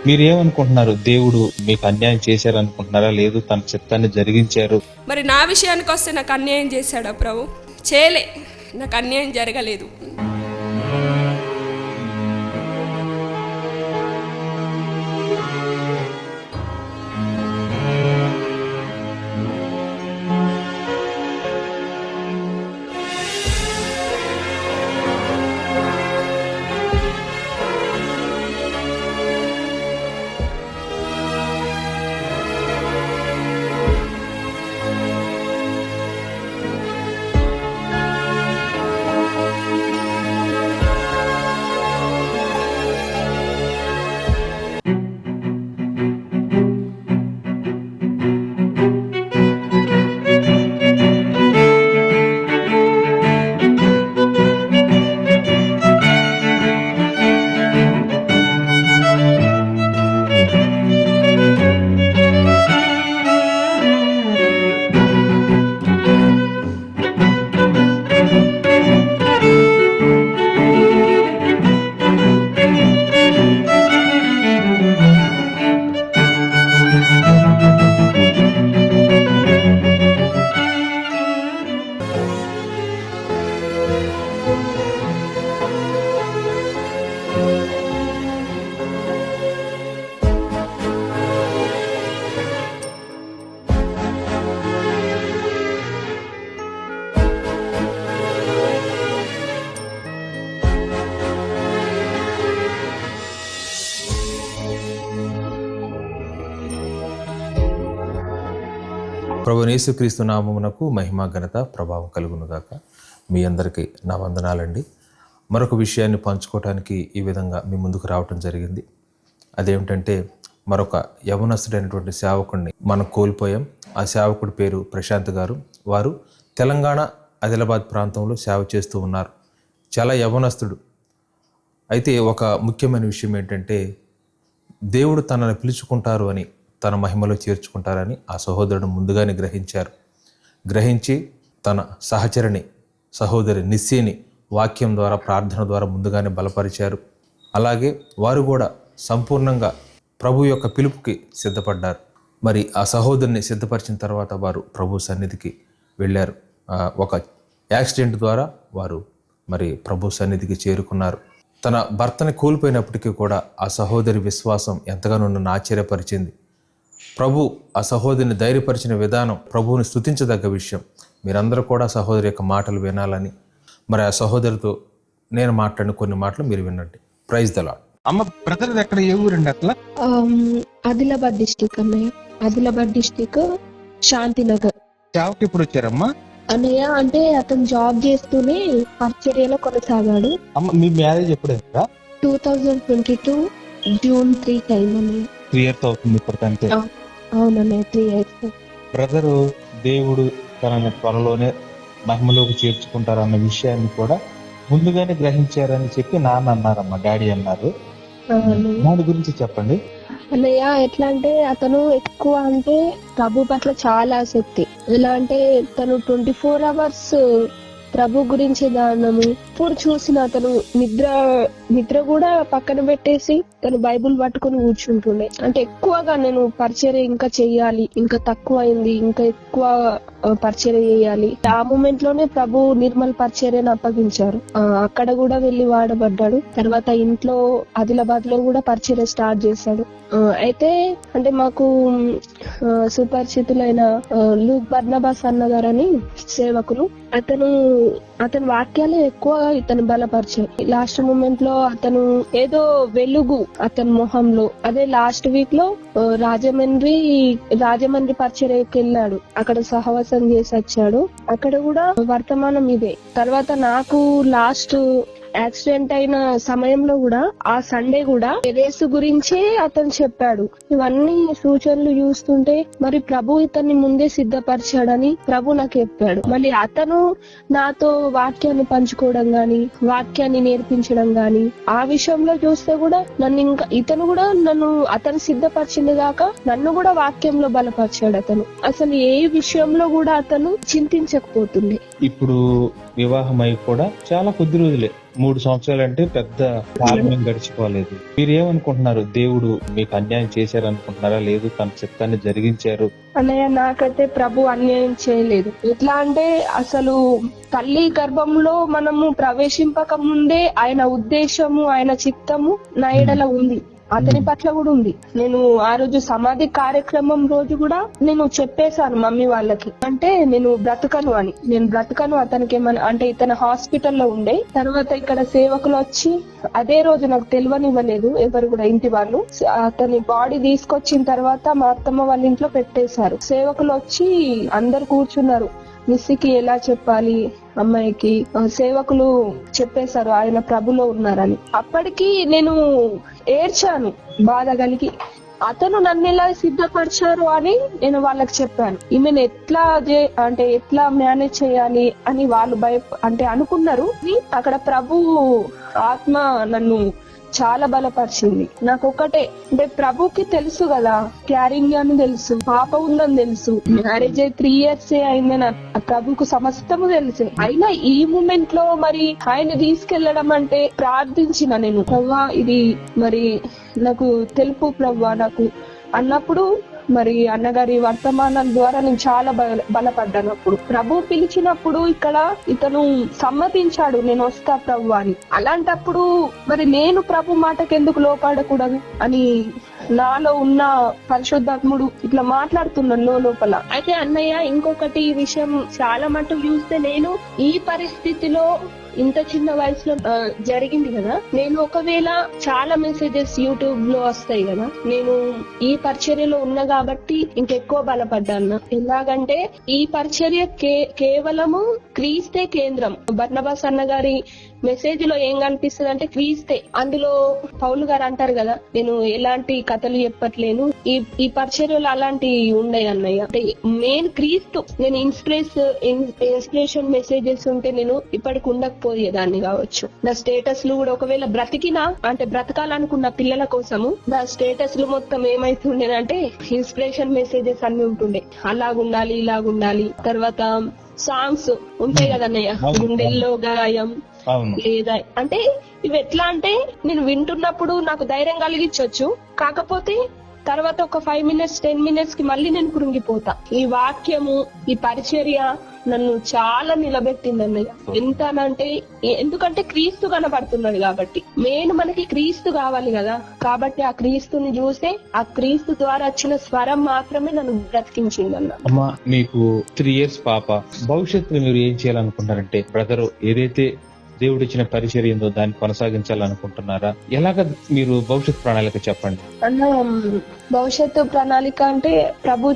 మీరేమనుకుంటున్నారు? దేవుడు మీకు అన్యాయం చేశారనుకుంటున్నారా? లేదు తన చిత్తాన్ని జరిగించారు? మరి నా విషయానికి వస్తే నాకు అన్యాయం చేశాడా ప్రభు? చేయలే, నాకు అన్యాయం జరగలేదు. ప్రభువైన యేసుక్రీస్తు నామమునకు మహిమ ఘనత ప్రభావం కలుగునుగాక. మీ అందరికీ నా వందనాలండి. మరొక విషయాన్ని పంచుకోవడానికి ఈ విధంగా మీ ముందుకు రావటం జరిగింది. అదేమిటంటే, మరొక యవనస్తుడైనటువంటి సేవకుడిని మనం కోల్పోయాం. ఆ సేవకుడి పేరు ప్రశాంత్ గారు. వారు తెలంగాణ ఆదిలాబాద్ ప్రాంతంలో సేవ చేస్తూ ఉన్నారు. చాలా యవనస్తుడు. అయితే ఒక ముఖ్యమైన విషయం ఏంటంటే, దేవుడు తనను పిలుచుకుంటారు అని, తన మహిమలో చేర్చుకుంటారని ఆ సహోదరుడు ముందుగానే గ్రహించి తన సహోదరి నిస్సీని వాక్యం ద్వారా, ప్రార్థన ద్వారా ముందుగానే బలపరిచారు. అలాగే వారు కూడా సంపూర్ణంగా ప్రభు యొక్క పిలుపుకి సిద్ధపడ్డారు. మరి ఆ సహోదరిని సిద్ధపరిచిన తర్వాత వారు ప్రభు సన్నిధికి వెళ్ళారు. ఒక యాక్సిడెంట్ ద్వారా వారు మరి ప్రభు సన్నిధికి చేరుకున్నారు. తన భర్తని కోల్పోయినప్పటికీ కూడా ఆ సహోదరి విశ్వాసం ఎంతగానో నన్ను ఆశ్చర్యపరిచింది. ప్రభు ఆ సహోదరిని ధైర్యపరిచిన విధానం ప్రభువుని స్తుతించదగ్గ విషయం. మీరందరూ కూడా సహోదరి యొక్క మాటలు వినాలని, మరి ఆ సహోదరితో నేను మాట్లాడిన కొన్ని మాటలు మీరు వినండి. Praise the Lord. అమ్మ, బ్రదర్ ఎక్కడ, ఏ ఊరండి అట్లా? ఆదిలాబాద్ డిస్టిక్ అన్నయ్య. ఆదిలాబాద్ డిస్టిక్ శాంతినగర్. సేవకి ఎప్పుడు వచ్చారమ్మా? అన్నయ్య అంటే అతను జాబ్ చేస్తూనే పరిచర్యలో కొనసాగాడు. అమ్మ, మీ మ్యారేజ్ ఎప్పుడైందా? 2022 జూన్ 3 అయిందన్నయ్య. 3 years అవుతుంది ఇప్పటికంటే. అవునన్నయ్య, 3 years. బ్రదరు దేవుడు తనని త్వరలోనే మహిమలోకి చేర్చుకుంటారన్న విషయాన్ని కూడా ముందుగానే గ్రహించారని చెప్పి నాన్న అన్నారమ్మా, డాడీ అన్నారు. దాని గురించి చెప్పండి అన్నయ్య. ఎట్లా అంటే అతను ఎక్కువ అంటే ప్రభు పట్ల చాలా ఆసక్తి. ఎలా అంటే తను 24 hours ప్రభు గురించి దానము. ఇప్పుడు చూసిన అతను నిద్ర కూడా పక్కన పెట్టేసి తను బైబుల్ పట్టుకుని కూర్చుంటుండే. అంటే ఎక్కువగా నేను పరిచర్య ఇంకా చెయ్యాలి, ఇంకా తక్కువ అయింది, ఇంకా ఎక్కువ పరిచర్య చేయాలి. ఆ మూమెంట్ లోనే ప్రభు నిర్మల్ పరిచర్యను అప్పగించారు. అక్కడ కూడా వెళ్లి వాడబడ్డాడు. తర్వాత ఇంట్లో ఆదిలాబాద్ లో కూడా పరిచర్య స్టార్ట్ చేశాడు. అయితే అంటే మాకు సుపరిచితులైన లూక్ బర్నబాస్ అన్నగారని సేవకులు, అతని వాక్యాలే ఎక్కువ ఇతను బలపరిచారు. లాస్ట్ మూమెంట్ లో అతను ఏదో వెలుగు అతని మొహంలో. అదే లాస్ట్ వీక్ లో రాజమండ్రి పరిచర్యకి వెళ్ళాడు. అక్కడ సహవాసం చేసి వచ్చాడు. అక్కడ కూడా వర్తమానం ఇదే. తర్వాత నాకు లాస్ట్ యాక్సిడెంట్ అయిన సమయంలో కూడా ఆ సండే కూడా యేసు గురించే అతను చెప్పాడు. ఇవన్నీ సూచనలు చూస్తుంటే మరి ప్రభు ఇతన్ని ముందే సిద్ధపరిచాడని ప్రభు నాకు చెప్పాడు. మళ్ళీ అతను నాతో వాక్యాన్ని పంచుకోవడం గాని, వాక్యాన్ని నేర్పించడం గాని, ఆ విషయంలో చూస్తే కూడా ఇతను కూడా అతను సిద్ధపరిచింది కాక నన్ను కూడా వాక్యంలో బలపరిచాడు. అతను అసలు ఏ విషయంలో కూడా అతను చింతించకపోతుండే. ఇప్పుడు వివాహం అయి కూడా చాలా కొద్ది రోజులే, 3 సంవత్సరాలు అంటే పెద్ద కాలం గడిచిపోలేదు. మీరేమనుకుంటున్నారు? దేవుడు మీకు అన్యాయం చేశారనుకుంటున్నారా, లేదు తన చిత్తాన్ని జరిగించారు? అన్నయ్య, నాకైతే ప్రభు అన్యాయం చేయలేదు. ఎట్లా అంటే అసలు తల్లి గర్భంలో మనము ప్రవేశింపక ముందే ఆయన ఉద్దేశము, ఆయన చిత్తము నా ఎడల ఉంది, అతని పట్ల కూడా ఉంది. నేను ఆ రోజు సమాధి కార్యక్రమం రోజు కూడా నేను చెప్పేశాను మమ్మీ వాళ్ళకి, అంటే నేను బ్రతకను అని. నేను బ్రతకను, అతనికి ఏమన్నా అంటే ఇతను హాస్పిటల్లో ఉండే. తర్వాత ఇక్కడ సేవకులు వచ్చి అదే రోజు, నాకు తెలియనివ్వలేదు ఎవరు కూడా, ఇంటి వాళ్ళు అతని బాడీ తీసుకొచ్చిన తర్వాత మా అత్తమ్మ వాళ్ళ ఇంట్లో పెట్టేశారు. సేవకులు వచ్చి అందరు కూర్చున్నారు, మిస్సికి ఎలా చెప్పాలి అమ్మాయికి, సేవకులు చెప్పేశారు ఆయన ప్రభులో ఉన్నారని. అప్పటికి నేను ఏడ్చాను బాధ కలిగి. అతను నన్ను ఎలా సిద్ధపరిచారు అని నేను వాళ్ళకి చెప్పాను. ఈమెను ఎట్లా మేనేజ్ చేయాలి అని వాళ్ళు అంటే అనుకున్నారు. అక్కడ ప్రభు ఆత్మ నన్ను చాలా బలపరిచింది. నాకు ఒకటే అంటే ప్రభుకి తెలుసు కదా, క్యారింగ్ అని తెలుసు, పాప ఉందని తెలుసు, మ్యారేజ్ 3 years అయిందని ప్రభుకు సమస్తము తెలుసు. అయినా ఈ మూమెంట్ లో మరి ఆయన తీసుకెళ్లడం అంటే ప్రార్థించిన నేను, ప్రవ్వా ఇది మరి నాకు తెలుపు ప్రవ్వా నాకు అన్నప్పుడు, మరి అన్నగారి వర్తమానం ద్వారా నేను చాలా బలపడ్డాను. అప్పుడు ప్రభు పిలిచినప్పుడు ఇక్కడ ఇతను సమ్మతించాడు, నేను వస్తా ప్రభు అని. అలాంటప్పుడు మరి నేను ప్రభు మాటకి ఎందుకు లోపడకూడదు అని నాలో ఉన్న పరిశుద్ధాత్ముడు ఇట్లా మాట్లాడుతున్నాను లోపల. అయితే అన్నయ్య, ఇంకొకటి విషయం చాలా మటుకు చూస్తే, నేను ఈ పరిస్థితిలో ఇంత చిన్న వయసులో జరిగింది కదా, నేను ఒకవేళ చాలా మెసేజెస్ యూట్యూబ్ లో వస్తాయి కదా, నేను ఈ పరిచర్యలో ఉన్నా కాబట్టి ఇంకెక్కువ బలపడ్డాను. ఎలాగంటే ఈ పరిచర్య కేవలము క్రీస్తే కేంద్రం. బర్నబాస్ అన్న గారి మెసేజ్ లో ఏం కనిపిస్తుంది అంటే క్రీస్తే. అందులో పౌలు గారు అంటారు కదా, నేను ఎలాంటి కథలు చెప్పట్లేను, ఈ పరిచర్యలో అలాంటి ఉన్నాయి అన్నయ్య. అంటే మెయిన్ క్రీస్తు. నేను ఇన్స్పిరేషన్ మెసేజెస్ ఉంటే నేను ఇప్పటికి ఉండకపోయేదాన్ని కావచ్చు. నా స్టేటస్ లు కూడా ఒకవేళ బ్రతికినా అంటే బ్రతకాలనుకున్న పిల్లల కోసము నా స్టేటస్ లు మొత్తం ఏమైతుండేనంటే ఇన్స్పిరేషన్ మెసేజెస్ అన్ని ఉంటుండే, అలాగుండాలి ఇలాగుండాలి. తర్వాత సాంగ్స్ ఉంటాయి కదన్నయ్య, గుండెల్లో గాయం లేదా అంటే ఇవి ఎట్లా అంటే నేను వింటున్నప్పుడు నాకు ధైర్యం కలిగించవచ్చు, కాకపోతే తర్వాత ఒక 5 minutes 10 minutes కి మళ్ళీ నేను కృంగిపోతా. ఈ వాక్యము, ఈ పరిచర్య నన్ను చాలా నిలబెట్టింది అన్నయ్య. ఎంతనంటే ఎందుకంటే క్రీస్తు కనబడుతున్నాడు కాబట్టి, మెయిన్ మనకి క్రీస్తు కావాలి కదా, కాబట్టి ఆ క్రీస్తుని చూస్తే ఆ క్రీస్తు ద్వారా వచ్చిన స్వరం మాత్రమే నన్ను బ్రతికించింది అన్న. అమ్మా, మీకు 3 years పాప, భవిష్యత్తులో మీరు ఏం చేయాలనుకుంటారంటే బ్రదర్ ఏదైతే దేవుడు ఇచ్చిన పరిచర్య ఉందో దాన్ని కొనసాగించాలనుకుంటున్నారా? ఎలాగ మీరు భవిష్యత్ ప్రణాళిక చెప్పండి అన్న. భవిష్యత్తు ప్రణాళిక అంటే ప్రభు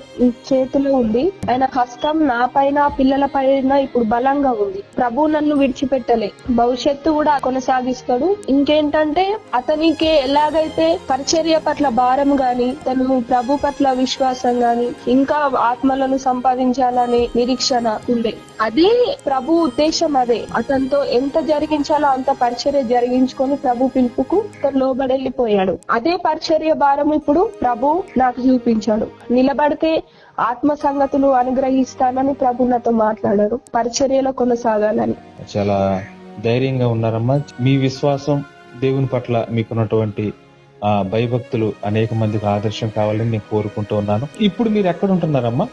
చేతిలో ఉంది. ఆయన హస్తం నా పైన పిల్లల పైన ఇప్పుడు బలంగా ఉంది. ప్రభు నన్ను విడిచిపెట్టలే, భవిష్యత్తు కూడా కొనసాగిస్తాడు. ఇంకేంటంటే అతనికి ఎలాగైతే పరిచర్య పట్ల భారం గాని, తను ప్రభు పట్ల విశ్వాసం గాని, ఇంకా ఆత్మలను సంపాదించాలనే నిరీక్షణ ఉండే. అదే ప్రభు ఉద్దేశం. అదే అతనితో ఎంత జరిగించాలో అంత పరిచర్య జరిగించుకొని ప్రభు పిలుపుకు లోబడెళ్ళిపోయాడు. అదే పరిచర్య భారం ఇప్పుడు ప్రభు నాకు చూపించాడు. నిలబడితే ఆత్మ సంగతులు అనుగ్రహిస్తానని ప్రభు నాతో మాట్లాడారు, పరిచర్యలో కొనసాగాలని. చాలా ధైర్యంగా ఉన్నారమ్మా. మీ విశ్వాసం దేవుని పట్ల మీకున్నటువంటి భయభక్తులు అనేక మందికి ఆదర్శం కావాలని నేను కోరుకుంటూ ఉన్నాను. ఇప్పుడు మీరు ఎక్కడ ఉంటున్నారమ్మా?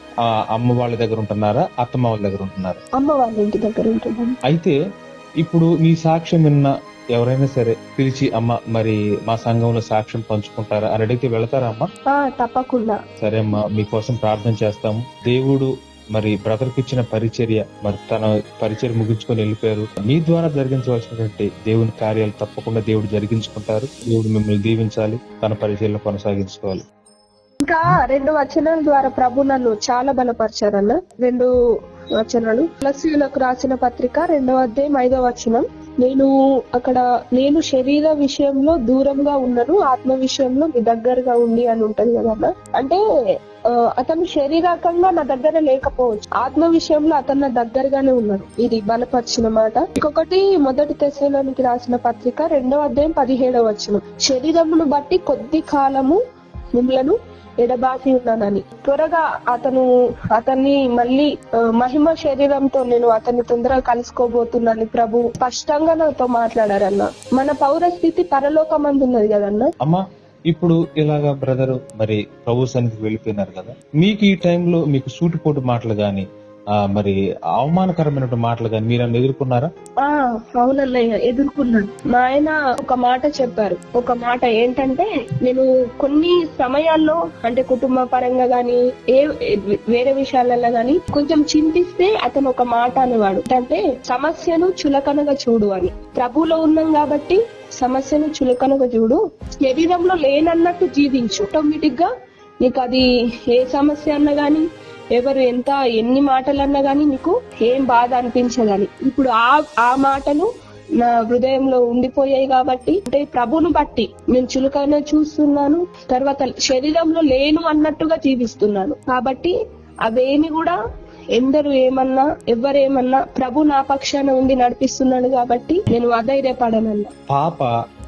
అమ్మ వాళ్ళ దగ్గర ఉంటున్నారా, అత్తమ్మ వాళ్ళ దగ్గర ఉంటున్నారా? అమ్మ వాళ్ళ ఇంటి దగ్గర ఉంటున్నాను. అయితే ఇప్పుడు నీ సాక్ష్యం విన్న ఎవరైనా సరే పిలిచి, అమ్మ మరి మా సంఘంలో సాక్ష్యం పంచుకుంటారా అని అడిగితే వెళతారా అమ్మా? తప్పకుండా. సరే అమ్మా, మీకోసం ప్రార్థన చేస్తాము. దేవుడు మరి బ్రదర్ కి ఇచ్చిన పరిచర్య, మరి తన పరిచర్య ముగించుకొని వెళ్ళిపోయారు. మీ ద్వారా జరిగించవలసినటువంటి దేవుని కార్యాలు తప్పకుండా దేవుడు జరిగించుకుంటారు. దేవుడు మిమ్మల్ని దీవించాలి, తన పరిచర్యలో కొనసాగించుకోవాలి. ఇంకా 2 వచనాల ద్వారా ప్రభు నన్ను చాలా బలపరిచారన్న. 2 వచనాలు. కొలస్సీయులకు రాసిన పత్రిక 2వ అధ్యాయం 5వ వచనం. నేను శరీర విషయంలో దూరంగా ఉన్నాను, ఆత్మ విషయంలో మీ దగ్గరగా ఉండి అని ఉంటది కదన్నా. అంటే అతను శారీరకంగా నా దగ్గర లేకపోవచ్చు, ఆత్మ విషయంలో అతను నా దగ్గరగానే ఉన్నాడు. ఇది బలపరిచిన మాట. ఇంకొకటి 1 తెస్సలోనికి రాసిన పత్రిక 2వ అధ్యాయం 17వ వచనం. శరీరమును బట్టి కొద్ది కాలము మిమ్మలను ఎడబాసి ఉన్నానని. త్వరగా అతన్ని మళ్ళీ మహిమ శరీరంతో నేను అతన్ని తొందరగా కలుసుకోబోతున్నాను ప్రభు స్పష్టంగా నాతో మాట్లాడారన్న. మన పౌరస్థితి పరలోకమందు ఉన్నది కదన్నా. అమ్మా, ఇప్పుడు ఇలాగా బ్రదర్ మరి ప్రభు సన్నిధికి వెళ్ళిపోయినారు కదా, మీకు ఈ టైంలో మీకు సూటిపోటు మాటలు గాని మరి అవమానకరమైన మాటలు గాని మీరు ఎదుర్కొన్నారా? అవునన్నయ్య, ఎదుర్కొన్నాను. మా ఆయన ఒక మాట చెప్పారు. ఒక మాట ఏంటంటే, నేను కొన్ని సమయాల్లో అంటే కుటుంబ పరంగా గాని వేరే విషయాలలో గాని కొంచెం చింతిస్తే అతను ఒక మాట అనేవాడు. అంటే సమస్యను చులకనగా చూడు అని. ప్రభువులో ఉన్నాం కాబట్టి సమస్యను చులకనగా చూడు, శరీరంలో లేనన్నట్టు జీవించు. ఆటోమేటిక్ గా నీకు అది ఏ సమస్య అన్నా గాని ఎవరు ఎన్ని మాటలు అన్నా గానీ నీకు ఏం బాధ అనిపించదని. ఇప్పుడు ఆ మాటలు నా హృదయంలో ఉండిపోయాయి కాబట్టి, అంటే ప్రభును బట్టి నేను చులకన చూస్తున్నాను, తర్వాత శరీరంలో లేను అన్నట్టుగా జీవిస్తున్నాను. కాబట్టి అవేమి కూడా ఎందరు ఏమన్నా ఎవరేమన్నా ప్రభు నా పక్షాన ఉండి నడిపిస్తున్నాడు కాబట్టి నేను అధైర్యపడనన్నా. పాప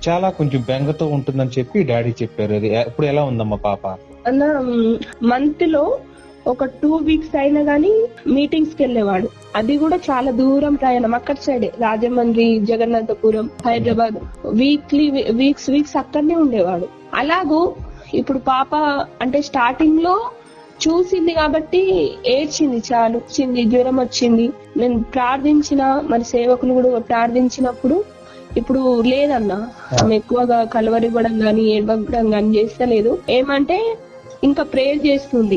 చాలా కొంచెం బెంగతో ఉంటుందని చెప్పి డాడీ చెప్పారు. అది ఇప్పుడు ఎలా ఉందమ్మా పాప? అన్న మంత్ లో ఒక 2 weeks అయినా గానీ మీటింగ్స్ కి వెళ్ళేవాడు. అది కూడా చాలా దూరం ప్రయాణం, అక్కడ సైడే రాజమండ్రి, జగన్నాథపురం, హైదరాబాద్. వీక్స్ అక్కడనే ఉండేవాడు. అలాగూ ఇప్పుడు పాప అంటే స్టార్టింగ్ లో చూసింది కాబట్టి ఏడ్చింది, చాలు వచ్చింది, జ్వరం వచ్చింది. నేను ప్రార్థించిన మరి సేవకులు కూడా ప్రార్థించినప్పుడు ఇప్పుడు లేదన్నా. ఆమె ఎక్కువగా కలవరివ్వడం గాని ఏడవడం గాని చేస్తలేదు. ఏమంటే ఇంకా ప్రేయర్ చేస్తుంది.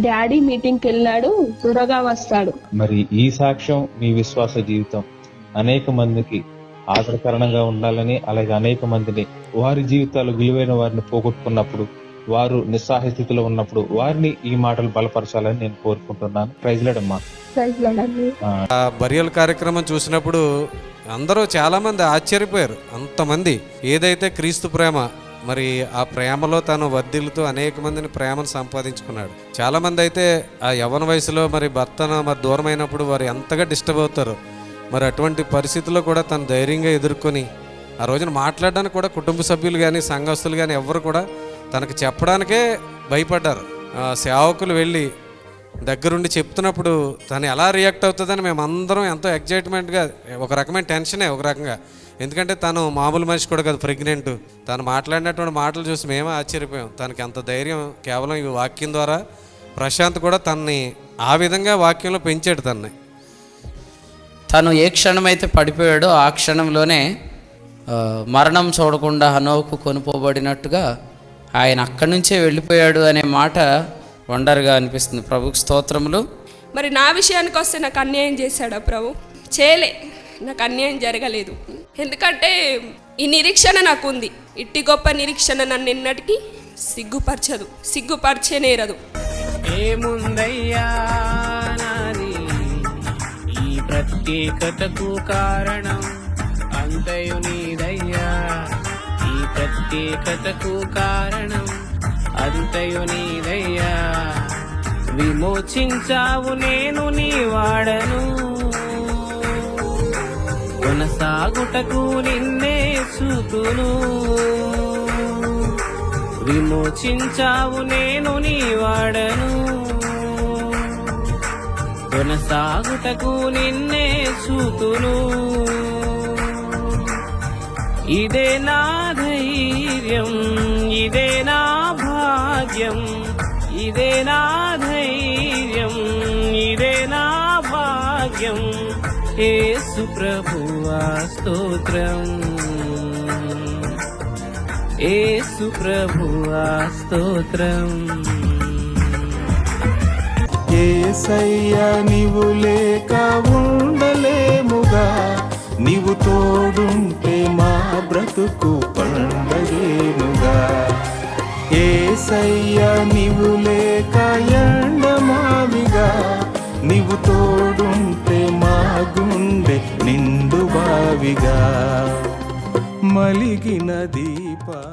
డాడీ మీటింగ్ కి వెళ్ళాడు, త్వరగా వస్తాడు. మరి ఈ సాక్ష్యం మీ విశ్వాస జీవితం అనేక మందికి ఆదరకరణంగా ఉండాలని, అలాగే అనేక మందిని వారి జీవితాలు విలువైన వారిని పోగొట్టుకున్నప్పుడు, వారు నిస్సహాయ స్థితిలో ఉన్నప్పుడు వారిని ఈ మాటలు బలపరచాలని నేను కోరుకుంటున్నాను. ప్రైజ్ లార్డ్ అమ్మా. బరియల్ కార్యక్రమం చూసినప్పుడు అందరూ చాలా మంది ఆశ్చర్యపోయారు. అంతమంది ఏదైతే క్రీస్తు ప్రేమ, మరి ఆ ప్రేమలో తను వర్ధిల్లుతూ అనేక మందిని ప్రేమను సంపాదించుకున్నాడు. చాలా మంది అయితే ఆ యవ్వన వయసులో మరి భర్తను మరి దూరమైనప్పుడు వారు ఎంతగా డిస్టర్బ్ అవుతారు. మరి అటువంటి పరిస్థితుల్లో కూడా తను ధైర్యంగా ఎదుర్కొని ఆ రోజున మాట్లాడడానికి కూడా కుటుంబ సభ్యులు కానీ సంఘస్థులు కానీ ఎవ్వరు కూడా తనకు చెప్పడానికే భయపడ్డారు. సేవకులు వెళ్ళి దగ్గరుండి చెప్తున్నప్పుడు తను ఎలా రియాక్ట్ అవుతుందని మేమందరం ఎంతో ఎగ్జైట్మెంట్గా, ఒక రకమైన టెన్షనే ఒక రకంగా. ఎందుకంటే తను మామూలు మనిషి కూడా కదా, ప్రెగ్నెంట్. తను మాట్లాడినటువంటి మాటలు చూసి మేమే ఆశ్చర్యపోయాం. తనకి అంత ధైర్యం కేవలం ఈ వాక్యం ద్వారా. ప్రశాంత్ కూడా తనని ఆ విధంగా వాక్యంలో పెంచాడు. తను ఏ క్షణమైతే పడిపోయాడో ఆ క్షణంలోనే మరణం చూడకుండా హనోకు కొనుపోబడినట్టుగా ఆయన అక్కడి నుంచే వెళ్ళిపోయాడు అనే మాట వండర్గా అనిపిస్తుంది. ప్రభుకి స్తోత్రములు. మరి నా విషయానికి వస్తే నాకు అన్యాయం చేశాడా ప్రభు? చేయలే, నాకు అన్యాయం జరగలేదు. ఎందుకంటే ఈ నిరీక్షణ నాకు ఉంది. ఇట్టి గొప్ప నిరీక్షణ నన్ను ఎన్నటికీ సిగ్గుపరచదు, సిగ్గుపరిచేనేరదు. ఏముందయ్యా నాది ఈ ప్రత్యేకతకు కారణం, అంతయు నీదయ్యా. ఈ ప్రత్యేకతకు కారణం అంతయు నీదయ్యా. విమోచించావు, నేను నీ వాడను, కొనసాగుటకు నిన్నే చూతును. విమోచించావు, నేను నీ వాడను, కొనసాగుటకు నిన్నే చూతును. ఇదే నా ధైర్యం, ఇదే నా భాగ్యం, ఇదే నా ధైర్యం, ఇదే నా భాగ్యం. యేసు ప్రభువా స్తోత్రం, యేసు ప్రభువా స్తోత్రం. యేసయ్యా నీవు లేక ఉండలేముగా, నీవు తోడుంటే మా బ్రతుకు పండగేనుగా. యేసయ్యా నీవు లేక ఎండమావిగా, నీవు తోడుంటే మా గుండె నిండు బావిగా. మలిగిన దీప